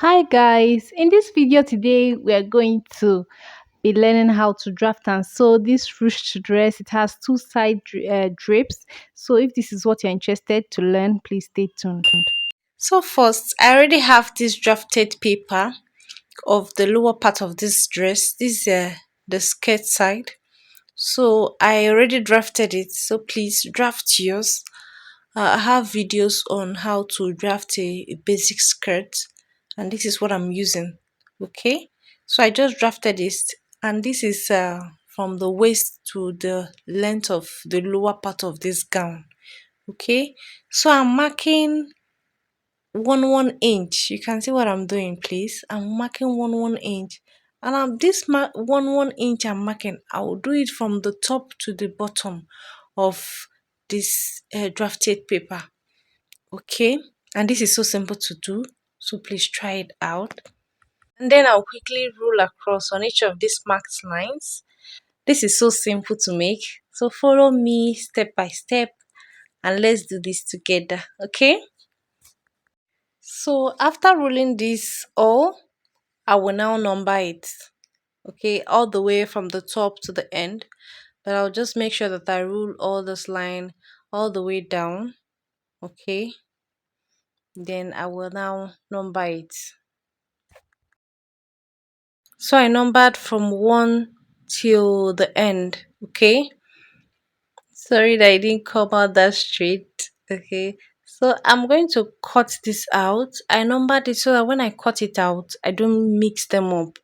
Hi guys, in this video today we are going to be learning how to draft and sew this ruched dress. It has two side drapes, so if this is what you're interested to learn, please stay tuned. So first, I already have this drafted paper of the lower part of this dress. This is the skirt side. So I already drafted it. So please draft yours. I have videos on how to draft a basic skirt, and this is what I'm using. Okay. So I just drafted it, and this is from the waist to the length of the lower part of this gown. Okay. So I'm marking 1 1 inch. You can see what I'm doing, please. I'm marking 1 1 inch, and this 1 1 inch I'm marking, I will do it from the top to the bottom of this drafted paper. Okay, and this is so simple to do, so please try it out. And then I'll quickly rule across on each of these marked lines. This is so simple to make, so follow me step by step and let's do this together. Okay, so after ruling this all, I will now number it, okay, all the way from the top to the end. But I'll just make sure that I rule all this line all the way down, okay. Then I will now number it. So I numbered from 1 till the end, okay. Sorry that I didn't come out that straight, okay. So I'm going to cut this out. I numbered it so that when I cut it out, I don't mix them up.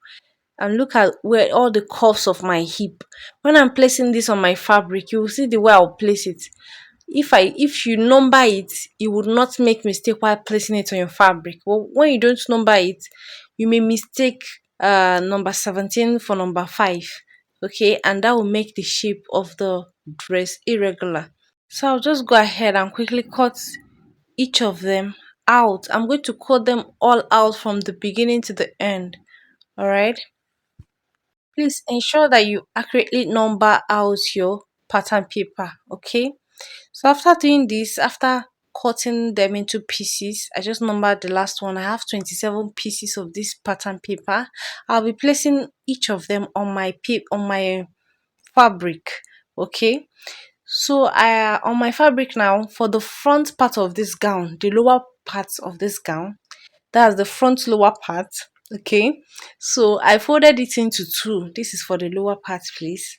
And look at where all the curves of my hip. When I'm placing this on my fabric, you will see the way I'll place it. If you number it, you would not make mistake while placing it on your fabric. Well, when you don't number it, you may mistake number 17 for number 5. Okay, and that will make the shape of the dress irregular. So I'll just go ahead and quickly cut each of them out. I'm going to cut them all out from the beginning to the end. All right. Please ensure that you accurately number out your pattern paper, okay. So after doing this, after cutting them into pieces, I just numbered the last one. I have 27 pieces of this pattern paper. I'll be placing each of them on my fabric, okay. So I on my fabric now, for the front part of this gown, the lower part of this gown, that's the front lower part, okay. So I folded it into two. This is for the lower part, please.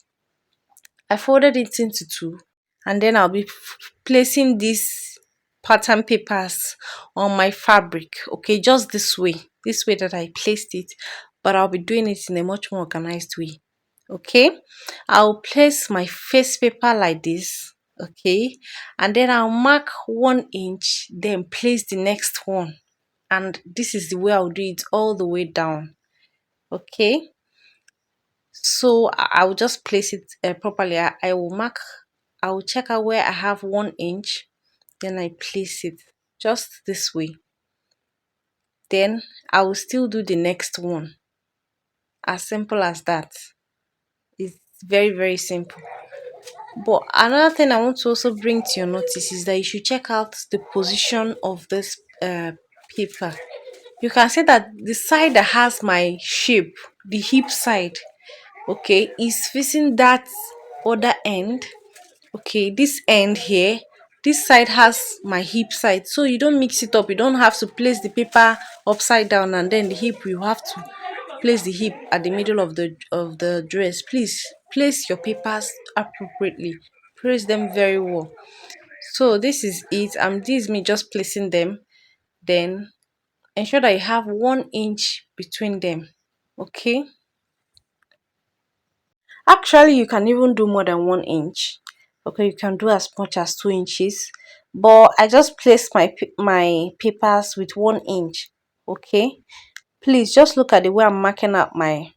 I folded it into two, and then I'll be placing these pattern papers on my fabric, okay, just this way that I placed it, but I'll be doing it in a much more organized way, okay. I'll place my face paper like this, okay, and then I'll mark 1 inch, then place the next one, and this is the way I'll do it all the way down, okay. So I will just place it properly. I will mark, I will check out where I have 1 inch, then I place it just this way. Then I will still do the next one. As simple as that. It's very simple. But another thing I want to also bring to your notice is that you should check out the position of this paper. You can see that the side that has my shape, the hip side, okay, is facing that other end. Okay, this end here, this side has my hip side, so you don't mix it up. You don't have to place the paper upside down and then the hip, you have to place the hip at the middle of the dress. Please place your papers appropriately, place them very well. So this is it. This is me just placing them. Then ensure that you have 1 inch between them, okay. Actually, you can even do more than 1 inch. Okay, you can do as much as 2 inches. But I just placed my papers with 1 inch. Okay. Please just look at the way I'm marking out my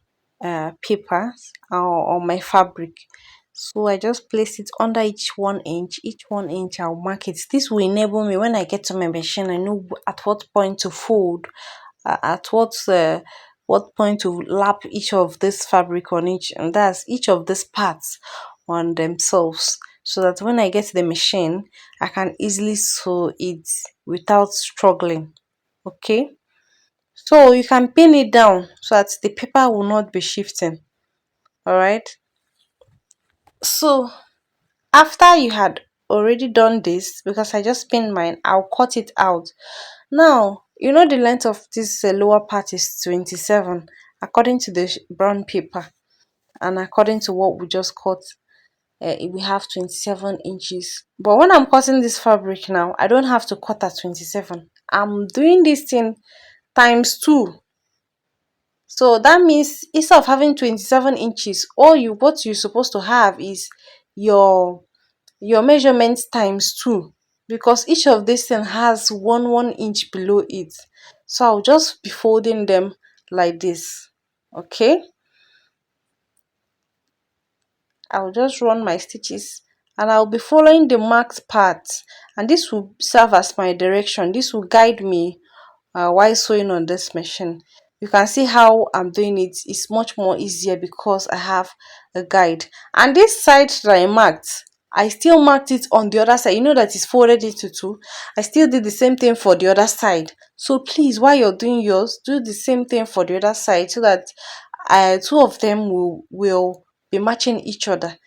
papers or my fabric. So I just place it under each 1 inch. Each 1 inch I'll mark it. This will enable me when I get to my machine, I know at what point to fold, at what point to lap each of this fabric on each, and that's each of these parts on themselves, so that when I get to the machine I can easily sew it without struggling, okay. So you can pin it down so that the paper will not be shifting. All right. So after you had already done this, because I just pinned mine, I'll cut it out. Now, you know the length of this lower part is 27 according to the brown paper, and according to what we just cut, we have 27 inches. But when I'm cutting this fabric now, I don't have to cut at 27. I'm doing this thing times 2. So that means instead of having 27 inches, what you're supposed to have is your measurements times 2, because each of these thing has 1 inch below it. So I'll just be folding them like this. Okay, I'll just run my stitches and I'll be following the marked path, and this will serve as my direction. This will guide me while sewing on this machine. You can see how I'm doing it. It's much more easier because I have a guide. And this side that I marked, I still marked it on the other side. You know that it's folded into two. I still did the same thing for the other side. So please, while you're doing yours, do the same thing for the other side so that two of them will be matching each other,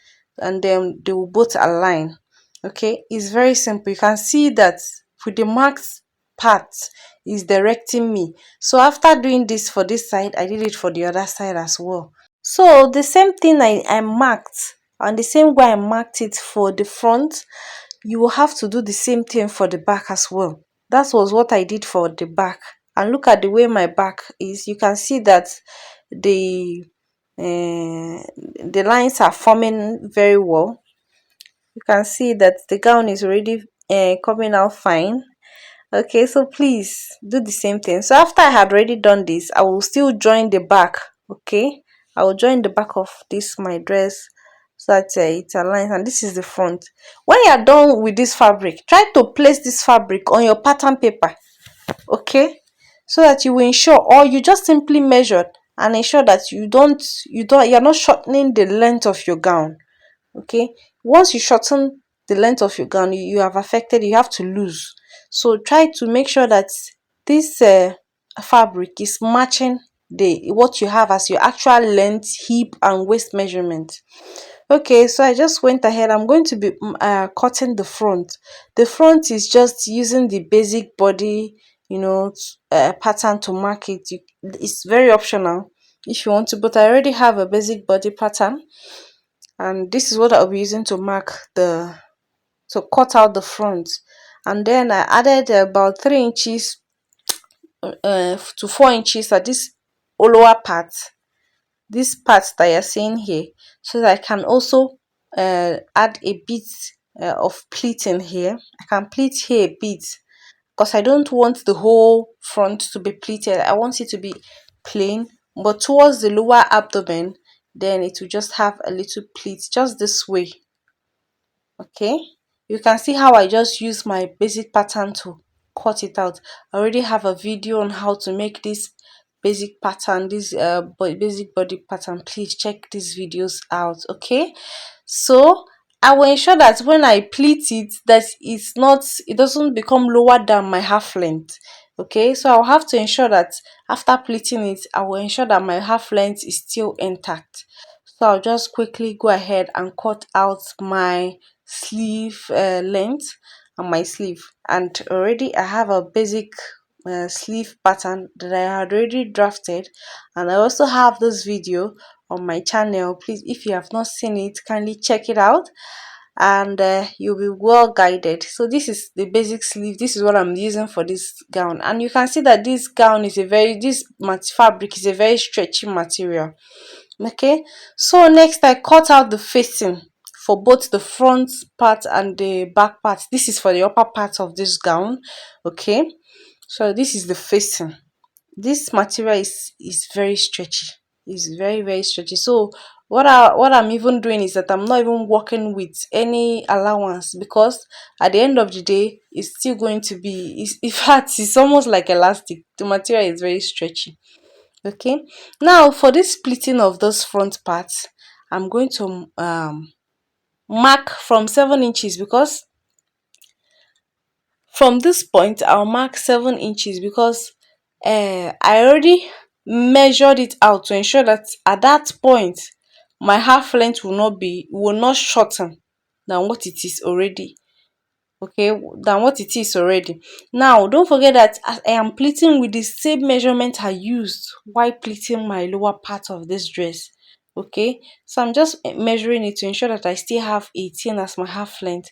and then they will both align. Okay, it's very simple. You can see that with the marked part is directing me. So after doing this for this side, I did it for the other side as well. So the same thing I marked, and the same way I marked it for the front, you will have to do the same thing for the back as well. That was what I did for the back. And look at the way my back is. You can see that the the lines are forming very well. You can see that the gown is already coming out fine. Okay, so please do the same thing. So after I had already done this, I will still join the back. Okay, I will join the back of this my dress so that it aligns, and this is the front. When you are done with this fabric, try to place this fabric on your pattern paper. Okay, so that you will ensure, or you just simply measure and ensure that you're not shortening the length of your gown. Okay, once you shorten the length of your gown, you have affected, you have to lose. So try to make sure that this fabric is matching the what you have as your actual length, hip and waist measurement. Okay, so I just went ahead. I'm going to be cutting the front. The front is just using the basic body, pattern to mark it. It's very optional if you want to, but I already have a basic body pattern, and this is what I'll be using to cut out the front. And then I added about 3 inches to 4 inches at this lower part, this part that you're seeing here, so that I can also add a bit of pleating here. I can pleat here a bit because I don't want the whole front to be pleated. I want it to be plain, but towards the lower abdomen, then it will just have a little pleat just this way. Okay, you can see how I just use my basic pattern to cut it out. I already have a video on how to make this basic pattern, this basic body pattern. Please check these videos out. Okay, so I will ensure that when I pleat it, that it doesn't become lower than my half length. Okay, so I'll have to ensure that after pleating it, I will ensure that my half length is still intact. So I'll just quickly go ahead and cut out my sleeve length and my sleeve. And already I have a basic sleeve pattern that I had already drafted, and I also have this video on my channel. Please, if you have not seen it, kindly check it out, and you'll be well guided. So this is the basic sleeve. This is what I'm using for this gown, and you can see that this gown is fabric is a very stretchy material. Okay, so next I cut out the facing for both the front part and the back part. This is for the upper part of this gown. Okay, so this is the facing. This material is very stretchy. It's very, very stretchy. So what I'm even doing is that I'm not even working with any allowance, because at the end of the day it's still going to be, in fact it's almost like elastic. The material is very stretchy. Okay, now for this splitting of those front parts, I'm going to mark from 7 inches, because from this point I'll mark 7 inches, because I already measured it out to ensure that at that point my half length will not shorten than what it is already. Okay, than what it is already. Now don't forget that I am pleating with the same measurement I used while pleating my lower part of this dress. Okay, so I'm just measuring it to ensure that I still have 18 as my half length,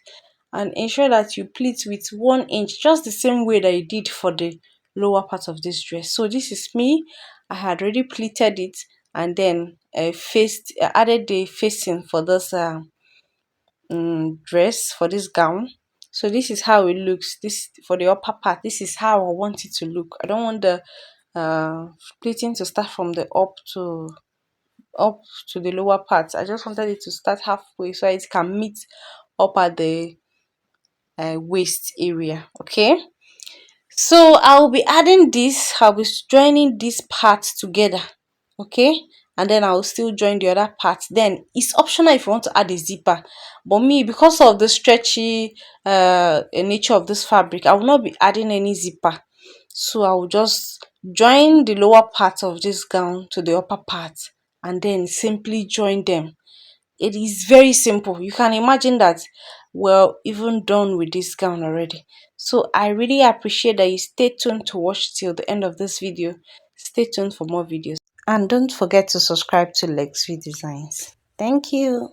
and ensure that you pleat with 1 inch, just the same way that you did for the lower part of this dress. So this is me. I had already pleated it, and then added the facing for this dress, for this gown. So this is how it looks. This for the upper part. This is how I want it to look. I don't want the pleating to start from the up to the lower part. I just wanted it to start halfway so it can meet up at the waist area. Okay, so I'll be adding this, I'll be joining this part together. Okay, and then I'll still join the other part. Then it's optional if you want to add a zipper, but me, because of the stretchy nature of this fabric, I will not be adding any zipper. So I will just join the lower part of this gown to the upper part, and then simply join them. It is very simple. You can imagine that we're even done with this gown already. So I really appreciate that you stay tuned to watch till the end of this video. Stay tuned for more videos, and don't forget to subscribe to Lex V Designs. Thank you.